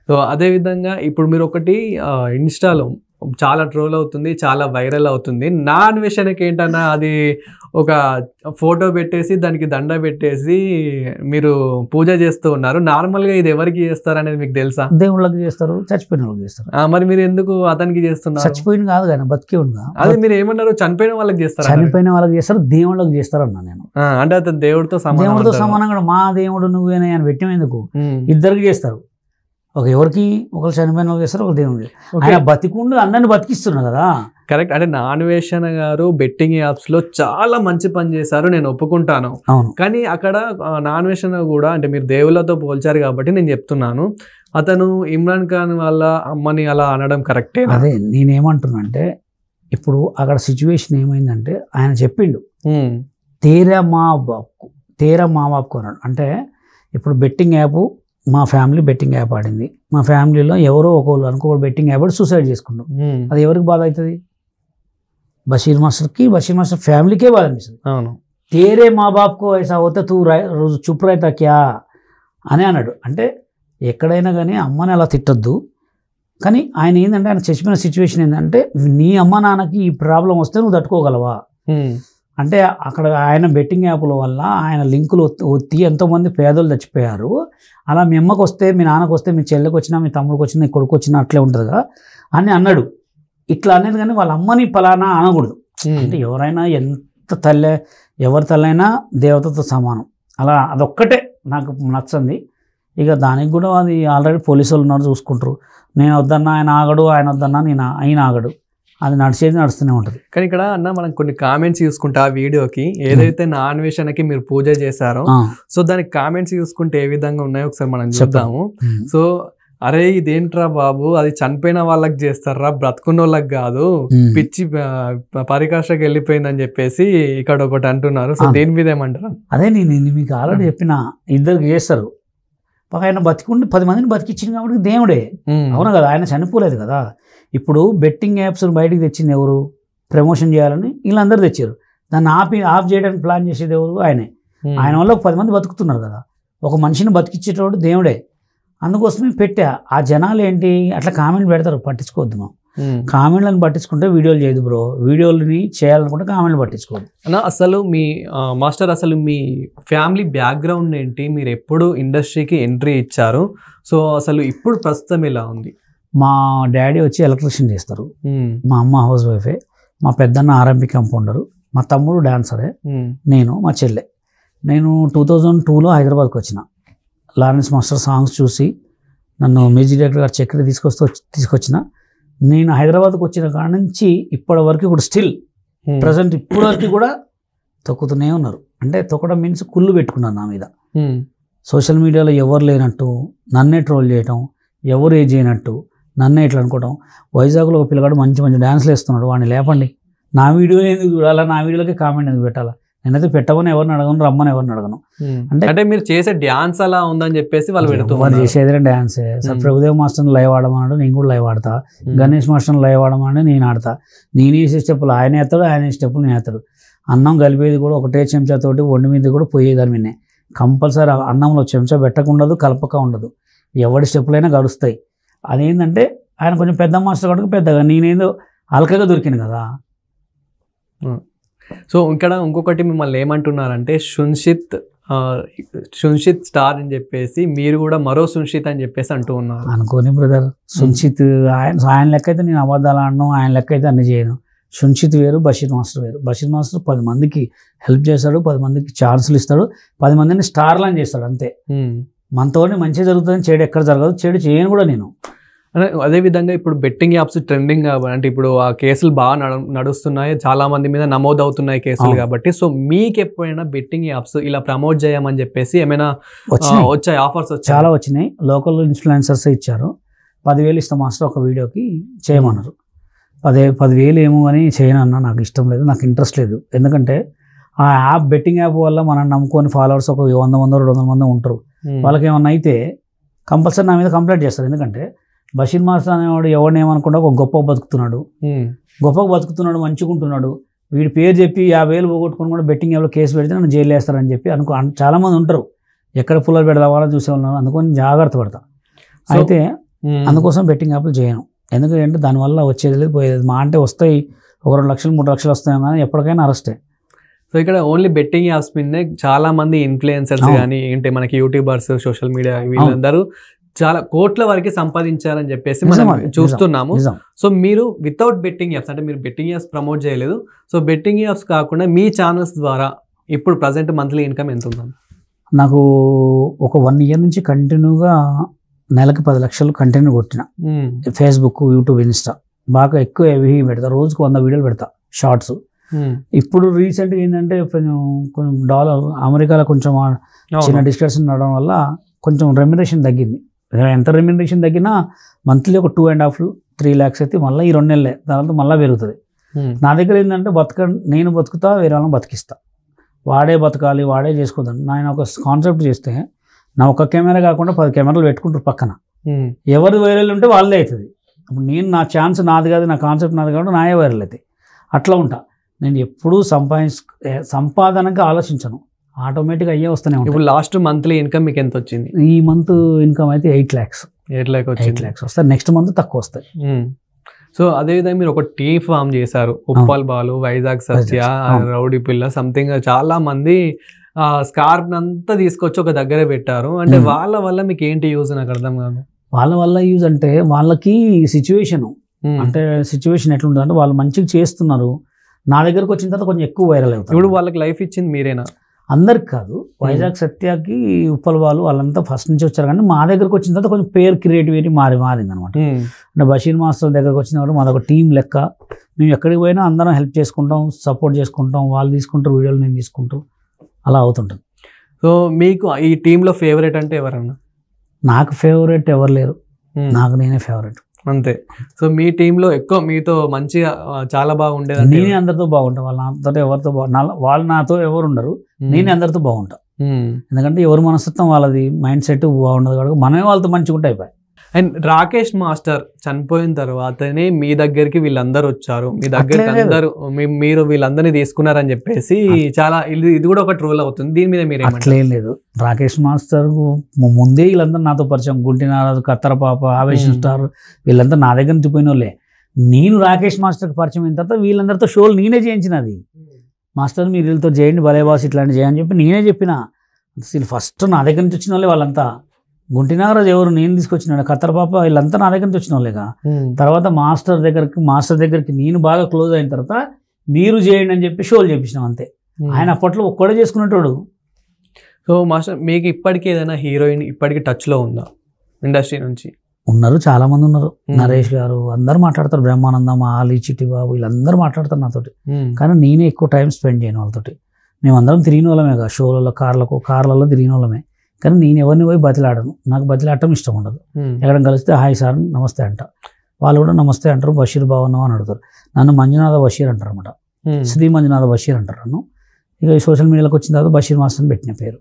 So అదే విధంగా ఇప్పుడు మీరు ఒకటి ఇన్స్టాలో చాలా ట్రోల్ అవుతుంది, చాలా వైరల్ అవుతుంది. నా అన్వేషణకి ఏంటన్నా అది ఒక ఫోటో పెట్టేసి దానికి దండ పెట్టేసి మీరు పూజ చేస్తూ ఉన్నారు. నార్మల్గా ఇది ఎవరికి చేస్తారు అనేది మీకు తెలుసా? దేవుళ్ళకి చేస్తారు, చచ్చిపోయిన వాళ్ళకి చేస్తారు. మరి మీరు ఎందుకు అతనికి చేస్తున్నారు? చచ్చిపోయిన కాదు కానీ బతికే ఉండగా. అదే మీరు ఏమన్నారు, చనిపోయిన వాళ్ళకి చేస్తారు. చనిపోయిన వాళ్ళకి చేస్తారు, దేవుళ్ళకి చేస్తారు అన్నా నేను. అంటే అతను దేవుడితో సమానంగా మా దేవుడు నువ్వేనా అని పెట్టిన ఎందుకు ఇద్దరికి చేస్తారు. ఎవరికి ఒకరు చనిపోయిన వాళ్ళకి చేస్తారు, ఒక దేవుడు. ఆయన బతికుండు అందరిని బతికిస్తున్నారు కదా. కరెక్ట్. అంటే నాన్వేషణ గారు బెట్టింగ్ యాప్స్ లో చాలా మంచి పని చేశారు, నేను ఒప్పుకుంటాను. కానీ అక్కడ నాన్వేషణ కూడా అంటే మీరు దేవుళ్ళతో పోల్చారు కాబట్టి నేను చెప్తున్నాను, అతను ఇమ్రాన్ ఖాన్ వాళ్ళ అమ్మని అలా అనడం కరెక్టే. అదే నేనేమంటున్నా అంటే ఇప్పుడు అక్కడ సిచ్యువేషన్ ఏమైందంటే ఆయన చెప్పిండు తేరా మా బాప్కు అన్నాడు. అంటే ఇప్పుడు బెట్టింగ్ యాప్ మా ఫ్యామిలీ బెట్టింగ్ యాప్ ఆడింది, మా ఫ్యామిలీలో ఎవరో ఒకరు బెట్టింగ్ యాప్ ఆడి సూసైడ్ చేసుకున్నాం. అది ఎవరికి బాధ అవుతుంది? బషీర్ మాస్టర్ ఫ్యామిలీకే బాధ అనిపిస్తుంది. తేరే మా బాప్కో ఐసా అవుతే తూ రోజు చుప్ రైతా క్యా అని అన్నాడు. అంటే ఎక్కడైనా కానీ అమ్మని అలా తిట్టొద్దు. కానీ ఆయన ఏంటంటే ఆయన చచ్చిపోయిన సిచ్యువేషన్ ఏంటంటే నీ అమ్మ నాన్నకి ఈ ప్రాబ్లం వస్తే నువ్వు తట్టుకోగలవా అంటే అక్కడ ఆయన బెట్టింగ్ యాప్ల వల్ల ఆయన లింకులు ఒత్తి ఎంతోమంది పేదలు చచ్చిపోయారు. అలా మీ అమ్మకు వస్తే, మీ నాన్నకు వస్తే, మీ చెల్లెకి వచ్చినా, మీ తమ్ముడికి వచ్చినా, నీ కొడుకు వచ్చినా అట్లే ఉంటుంది కదా అని అన్నాడు. ఇట్లా అనేది కానీ వాళ్ళ అమ్మని పలానా అనకూడదు. అంటే ఎవరైనా ఎవరి తల్లైనా దేవతతో సమానం. అలా అదొక్కటే నాకు నచ్చింది. ఇక దానికి కూడా అది ఆల్రెడీ పోలీసు వాళ్ళు ఉన్నారు, చూసుకుంటారు. నేను వద్దన్నా ఆయన ఆగడు, ఆయన వద్దన్నా ఆయన ఆగడు. అది నడుస్తూనే ఉంటుంది. కానీ ఇక్కడ అన్న మనం కొన్ని కామెంట్స్ చూసుకుంటే ఆ వీడియోకి ఏదైతే నా అన్వేషణకి మీరు పూజ చేశారో సో దానికి కామెంట్స్ చూసుకుంటే ఏ విధంగా ఉన్నాయో ఒకసారి మనం చూద్దాము. సో అరే ఇదేంట్రా బాబు, అది చనిపోయిన వాళ్ళకి చేస్తారా, బ్రతుకున్న వాళ్ళకి కాదు, పిచ్చి పరికాశకు వెళ్ళిపోయిందని చెప్పేసి ఇక్కడ ఒకటి అంటున్నారు. సో దేని మీద ఏమంటారు? అదే నేను మీకు ఆల్రెడీ చెప్పిన, ఇద్దరికి చేస్తారు. ఆయన బతికుండి 10 మందిని బతికిచ్చింది కాబట్టి దేవుడే. అవును కదా, ఆయన చనిపోలేదు కదా. ఇప్పుడు బెట్టింగ్ యాప్స్ బయటికి తెచ్చింది ఎవరు? ప్రమోషన్ చేయాలని వీళ్ళందరూ తెచ్చారు. దాన్ని ఆఫ్ చేయడానికి ప్లాన్ చేసేది ఎవరు? ఆయనే. ఆయన వల్ల 10 మంది బతుకుతున్నారు కదా. ఒక మనిషిని బతికిచ్చేటోడు దేవుడే. అందుకోసమే పెట్టా. ఆ జనాలు ఏంటి అట్లా కామెంట్లు పెడతారు, పట్టించుకోవద్దు. మనం కామెంట్లను పట్టించుకుంటే వీడియోలు చేయదు బ్రో. వీడియోలని చేయాలనుకుంటే కామెంట్లు పట్టించుకోవద్దు. అసలు మీ మాస్టర్ అసలు మీ ఫ్యామిలీ బ్యాక్గ్రౌండ్ ఏంటి? మీరు ఎప్పుడు ఇండస్ట్రీకి ఎంట్రీ ఇచ్చారు? సో అసలు ఇప్పుడు ప్రస్తుతం ఎలా ఉంది? మా డాడీ వచ్చి ఎలక్ట్రీషియన్ చేస్తారు, మా అమ్మ హౌస్ వైఫే, మా పెద్దన్న ఆర్ఎంపీ కంపౌండరు, మా తమ్ముడు డాన్సరే, నేను మా చెల్లె. నేను 2002లో హైదరాబాద్కి వచ్చిన. లారెన్స్ మాస్టర్ సాంగ్స్ చూసి నన్ను మ్యూజిక్ డైరెక్టర్ గారు చక్కెర తీసుకొచ్చిన. నేను హైదరాబాద్కి వచ్చిన కాడ నుంచి ఇప్పటి వరకు కూడా స్టిల్ ప్రజెంట్ ఇప్పటి వరకు కూడా తొక్కుతూనే ఉన్నారు. అంటే తొక్కడం మీన్స్ కుళ్ళు పెట్టుకున్నాను నా మీద. సోషల్ మీడియాలో ఎవరు లేనట్టు నన్నే ట్రోల్ చేయటం, ఎవరు ఏజ్ చేయనట్టు నన్నే ఇట్లా అనుకోవటం. వైజాగ్లో ఒక పిల్లగాడు మంచి డాన్స్లు వేస్తున్నాడు, వాడిని లేపండి. నా వీడియో ఎందుకు చూడాలా, నా వీడియోలకి కామెంట్ ఎందుకు పెట్టాలా? నేనైతే పెట్టమని ఎవరిని అడగను, రమ్మని ఎవరిని అడగను. అంటే మీరు చేసే డ్యాన్స్ అలా ఉందని చెప్పేసి వాళ్ళు చేసేది డ్యాన్సే. సార్ ప్రభుదేవ్ మాస్టర్ని లైవ్ ఆడమన్నాడు, నేను కూడా లైవ్ ఆడతా. గణేష్ మాస్టర్ని లైవ్ ఆడమని నేను ఆడతా. నేను వేసే స్టెప్పులు ఆయన వేస్తాడు, ఆయన స్టెప్పులు నేను వేస్తాడు. అన్నం కలిపేది కూడా ఒకటే చెంచాతోటి వండి మీద కూడా పోయేదాన్ని విన్నే. కంపల్సరీ అన్నంలో చెంచా పెట్టకుండదు, కలపక ఉండదు. ఎవరి స్టెప్పులైనా గడుస్తాయి. అదేంటంటే ఆయన కొంచెం పెద్ద మాస్టర్ కాబట్టి పెద్దగా, నేనేదో అల్కగా దొరికింది కదా. సో ఇక్కడ ఇంకొకటి మిమ్మల్ని ఏమంటున్నారంటే సున్షిత్ స్టార్ అని చెప్పేసి, మీరు కూడా మరో సున్షిత్ అని చెప్పేసి అంటూ ఉన్నారు. అనుకోని బ్రదర్, సున్షిత్ ఆయన లెక్క అయితే నేను అబద్ధాలు ఆడను, ఆయన లెక్క అయితే అన్ని చేయను. సున్షిత్ వేరు, బషీర్ మాస్టర్ వేరు. బషీర్ మాస్టర్ 10 మందికి హెల్ప్ చేస్తాడు, 10 మందికి ఛాన్సులు ఇస్తాడు, 10 మందిని స్టార్లు అని చేస్తాడు అంతే. మనతోనే మంచి జరుగుతుందని చెడు ఎక్కడ జరగదు, చెడు చేయను కూడా నేను. అదేవిధంగా ఇప్పుడు బెట్టింగ్ యాప్స్ ట్రెండింగ్ కాబట్టి, అంటే ఇప్పుడు ఆ కేసులు బాగా నడుస్తున్నాయి, చాలా మంది మీద నమోదు అవుతున్నాయి కేసులు కాబట్టి. సో మీకు ఎప్పుడైనా బెట్టింగ్ యాప్స్ ఇలా ప్రమోట్ చేయమని చెప్పేసి ఏమైనా వచ్చాయి ఆఫర్స్? చాలా వచ్చినాయి. లోకల్ ఇన్ఫ్లుయెన్సర్స్ ఇచ్చారు. 10,000 ఇస్తాం మాస్టర్ ఒక వీడియోకి చేయమన్నారు. 10,000 ఏమో అని చేయనన్నా, నాకు ఇష్టం లేదు, నాకు ఇంట్రెస్ట్ లేదు. ఎందుకంటే ఆ యాప్ బెట్టింగ్ యాప్ వల్ల మనం నమ్ముకొని ఫాలోవర్స్ ఒక 100-200 మంది ఉంటారు. వాళ్ళకి ఏమన్నా అయితే కంపల్సరీ నా మీద కంప్లైంట్ చేస్తారు. ఎందుకంటే బషీర్ మాస్టర్ అనేవాడు ఎవరిని ఏమనుకుంటా ఒక గొప్పగా బతుకుతున్నాడు, మంచిగా ఉంటున్నాడు. వీడి పేరు చెప్పి 50,000 పోగొట్టుకుని కూడా బెట్టింగ్ యాప్లో కేసు పెడితే నన్ను జైలు వేస్తారని చెప్పి చాలామంది ఉంటారు. ఎక్కడ పుల్లలు పెడదామని చూసేవాళ్ళు. అందుకని జాగ్రత్త పడతా. అయితే అందుకోసం బెట్టింగ్ యాప్లు చేయను. ఎందుకంటే దానివల్ల వచ్చేది లేదు పోయేది. మా అంటే వస్తాయి ఒక 2 లక్షలు 3 లక్షలు వస్తాయి కానీ ఎప్పటికైనా అరెస్టే. సో ఇక్కడ ఓన్లీ బెట్టింగ్ యాప్స్ మీదనే చాలా మంది ఇన్ఫ్లుయెన్సర్స్ కానీ ఏంటి మనకి యూట్యూబర్స్ సోషల్ మీడియా వీళ్ళందరూ చాలా కోట్ల వరకు సంపాదించారని చెప్పేసి మనం చూస్తున్నాము. సో మీరు వితౌట్ బెట్టింగ్ యాప్స్ అంటే మీరు బెట్టింగ్ యాప్స్ ప్రమోట్ చేయలేదు. సో బెట్టింగ్ యాప్స్ కాకుండా మీ ఛానల్స్ ద్వారా ఇప్పుడు ప్రజెంట్ మంత్లీ ఇన్కమ్ ఎంత ఉందండి? నాకు ఒక 1 year నుంచి కంటిన్యూగా నెలకి 10 లక్షలు కంటిన్యూ కొట్టిన. ఫేస్బుక్, యూట్యూబ్, ఇన్స్టా బాగా ఎక్కువ హెవీ పెడతా. రోజుకు 100 వీడియోలు పెడతా షార్ట్స్. ఇప్పుడు రీసెంట్గా ఏంటంటే కొంచెం అమెరికాలో కొంచెం చిన్న డిస్కషన్ నడవడం వల్ల కొంచెం రెమ్యునరేషన్ తగ్గింది. ఎంత రెమ్యునరేషన్ తగ్గినా మంత్లీ ఒక 2.5-3 lakhs అయితే మళ్ళీ ఈ 2 నెలలే తర్వాత మళ్ళీ పెరుగుతుంది. నా దగ్గర ఏంటంటే నేను బతుకుతా, వేరే వాళ్ళని బతికిస్తా. వాడే బతకాలి, వాడే చేసుకోదాం. నేను ఒక కాన్సెప్ట్ చేస్తే నా ఒక కెమెరా కాకుండా 10 కెమెరాలు పెట్టుకుంటారు పక్కన. ఎవరు వైరల్ ఉంటే వాళ్ళే అవుతుంది. ఇప్పుడు నేను నా ఛాన్స్ నాది కాదు, నా కాన్సెప్ట్ నాది కాబట్టి నాయే వైరల్ అవుతాయి. అట్లా ఉంటా. నేను ఎప్పుడూ సంపాదనగా ఆలోచించను, ఆటోమేటిక్గా అయ్యే వస్తూనే ఉంటాయి. ఇప్పుడు లాస్ట్ మంత్లీ ఇన్కమ్ మీకు ఎంత వచ్చింది? ఈ మంత్ ఇన్కమ్ అయితే 8 lakhs. 8 lakhs వస్తాయి. నెక్స్ట్ మంత్ తక్కువ వస్తాయి. సో అదేవిధంగా మీరు ఒక టీమ్ ఫామ్ చేశారు. ఉప్పల్ బాలు, వైజాగ్ సత్య, రౌడీ పిల్ల సంథింగ్ చాలా మంది స్కార్ప్ అంతా తీసుకొచ్చి ఒక దగ్గర పెట్టారు. అంటే వాళ్ళ వల్ల మీకు ఏంటి యూజ్ నాకు అర్థం కాదు. వాళ్ళ వల్ల యూజ్ అంటే వాళ్ళకి సిచ్యువేషన్ అంటే సిచ్యువేషన్ ఎట్లుంటుంది అంటే వాళ్ళు మంచిగా చేస్తున్నారు. నా దగ్గరకు వచ్చిన తర్వాత కొంచెం ఎక్కువ వైరల్ అవుతుంది. ఇప్పుడు వాళ్ళకి లైఫ్ ఇచ్చింది మీరేనా? అందరికి కాదు. వైజాగ్ సత్యకి, ఉప్పల్ బాలు వాళ్ళంతా ఫస్ట్ నుంచి వచ్చారు. కానీ మా దగ్గరకు వచ్చిన తర్వాత కొంచెం పేరు క్రియేటివిటీ మారింది అనమాట. అంటే బషీర్ మాస్టర్ దగ్గరకు వచ్చిన తర్వాత మాదొక టీం లెక్క. మేము ఎక్కడికి పోయినా అందరం హెల్ప్ చేసుకుంటాం, సపోర్ట్ చేసుకుంటాం. వాళ్ళు తీసుకుంటారు వీడియోలు, నేను తీసుకుంటాం, అలా అవుతుంటుంది. సో మీకు ఈ టీంలో ఫేవరెట్ అంటే ఎవరన్నా? నాకు ఫేవరెట్ ఎవరు లేరు, నాకు నేనే ఫేవరెట్ అంతే. సో మీ టీంలో ఎక్కువ మీతో మంచిగా చాలా బాగుండేది? నేనే అందరితో బాగుంటా. నాతో ఎవరితో వాళ్ళు నాతో ఎవరు ఉండరు, నేనే అందరితో బాగుంటా. ఎందుకంటే ఎవరి మనస్తత్వం వాళ్ళది, మైండ్ సెట్ బాగుండదు కాబట్టి మనమే వాళ్ళతో మంచిగా ఉంటే అయిపోయి. అండ్ రాకేష్ మాస్టర్ చనిపోయిన తర్వాతనే మీ దగ్గరికి వీళ్ళందరూ వచ్చారు, మీ దగ్గరికి అందరూ మీరు వీళ్ళందరినీ తీసుకున్నారని చెప్పేసి చాలా ఇది కూడా ఒక ట్రోల్ అవుతుంది. దీని మీద మీరు అట్లేం లేదు. రాకేష్ మాస్టర్ ముందే వీళ్ళందరూ నాతో పరిచయం. గుంటినారాజు, కత్తర పాప, ఆవేశం స్టార్ వీళ్ళంతా నా దగ్గర నుంచి పోయిన వాళ్ళే. నేను రాకేష్ మాస్టర్కి పరిచయం అయిన తర్వాత వీళ్ళందరితో షోలు నేనే చేయించినది. మాస్టర్ మీరు వీళ్ళతో చేయండి, భలే బాస్ ఇట్లాంటి చేయని చెప్పి నేనే చెప్పిన. అసలు ఫస్ట్ నా దగ్గర నుంచి వచ్చిన వాళ్ళే వాళ్ళంతా. గుంటినాగరాజు ఎవరు, నేను తీసుకొచ్చినాడు. కత్తర పాప వీళ్ళంతా నా దగ్గర నుంచి వచ్చిన వాళ్ళేగా. తర్వాత మాస్టర్ దగ్గరికి నేను బాగా క్లోజ్ అయిన తర్వాత మీరు చేయండి అని చెప్పి షోలు చేపించినాం అంతే. ఆయన అప్పట్లో ఒక్కడే చేసుకునేటోడు. సో మాస్టర్ మీకు ఇప్పటికీ ఏదైనా హీరోయిన్ ఇప్పటికీ టచ్లో ఉందా ఇండస్ట్రీ నుంచి? ఉన్నారు, చాలా మంది ఉన్నారు. నరేష్ గారు అందరు మాట్లాడతారు, బ్రహ్మానందం, ఆలీ, చిట్టి బాబు వీళ్ళందరూ మాట్లాడతారు నాతోటి. కానీ నేనే ఎక్కువ టైం స్పెండ్ చేయను వాళ్ళతోటి. మేమందరం తిరిగిన వాళ్ళమే కదా, షోలలో కార్లలో తిరిగిన వాళ్ళమే. కానీ నేను ఎవరిని పోయి బతిలాడను, నాకు బతిలాడటం ఇష్టం ఉండదు. ఎక్కడ కలిస్తే హాయ్ సార్ నమస్తే అంట, వాళ్ళు కూడా నమస్తే అంటారు. బషీర్ బాగున్నావు అని అడుగుతారు. నన్ను మంజునాథ బషీర్ అంటారు అనమాట, శ్రీ మంజునాథ బషీర్ అంటారు నన్ను. ఇక సోషల్ మీడియాలోకి వచ్చిన తర్వాత బషీర్ మాస్టర్ పెట్టిన పేరు.